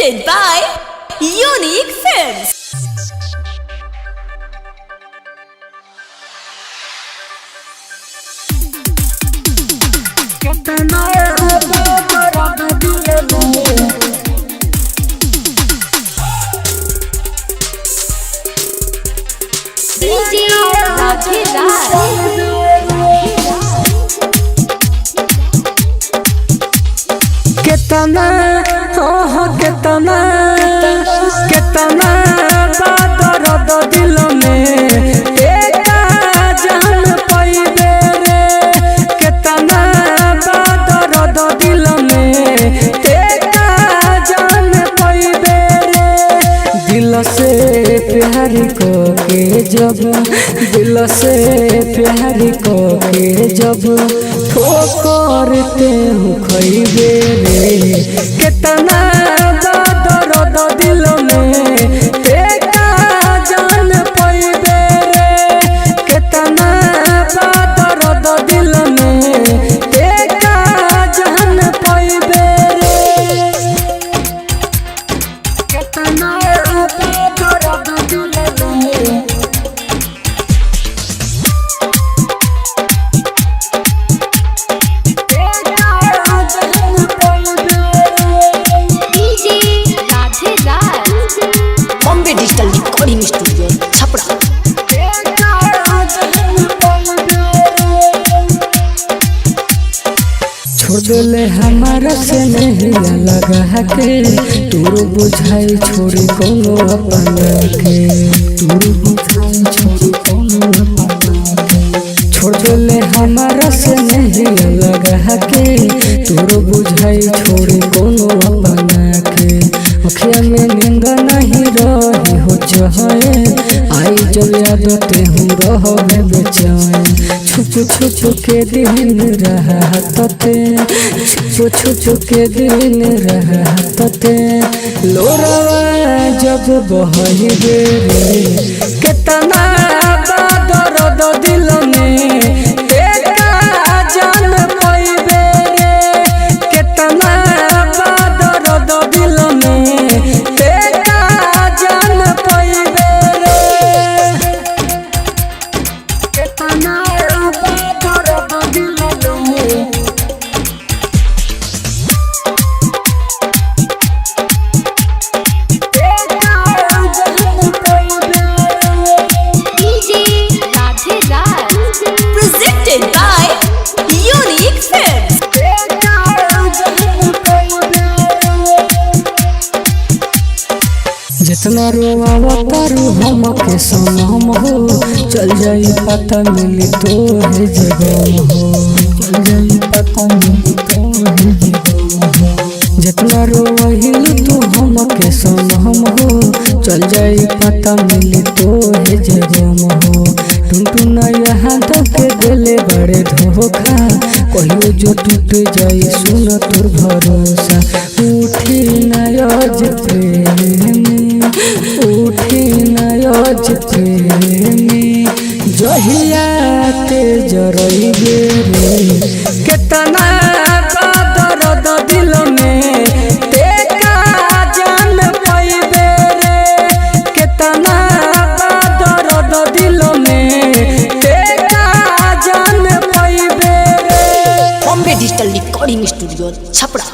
Presented by Unique Films. केतना केतना दर्द दिल में एका जान पाइबे रे। केतना दर्द दिल में एका जान पाइबे रे। दिल से प्यार को के जब दिल से प्यार को के जब ठोकरते हूँ खइबे रे। केतना दर्द दिल में एका जान पाइबे रे। केतना दर्द दिल में एका जान पाइबे रे। केतना दर्द दिल में डिजिटल रिकॉर्डिंग स्टूडियो छपरा। छोड़ देले हमारा से नहीं लगा के तोर बुझाई छोड़ी कोनो अपना के। तोर बुझाई छोड़ी कोनो अपना के। छोड़ देले हमारा से नहीं लगा के तोर बुझाई छोड़ी कोनो अपना के। अखिया में नींद नहीं रही हो चाहे आई जब याद ते हूँ रहो बेचैन। छुप के दिन रहा तते छुप के दिन रहा तते लोरवा जब बहइबे रे। केतना दर्द दिल में एका जान पाइबे रे। केतना दर्द दिल में एका जान पाइबे रे। केतना Presented by Unique Films. जितना रोवा तारू हम के सनम हो चल जाई पता मिली तो है जगह हो। चल जाई पता मिली तो है जगह हो। जितना रोवा हिल तू हम के सनम हो चल जाई पता मिली तो है जगह हो। टुनटुन यहाँ तक दिले बड़े धोखा कहियो जो टूट जाई सुन तोर भरोसा। उठी नयज प्रेमी उठी नयज प्रेमी जहिया ते जरइबे रे। केतना दर्द दिल में एका जान पाइबे रे। केतना दर्द दिल में एका जान पाइबे रे। Bombay digital recording studio Chhapra.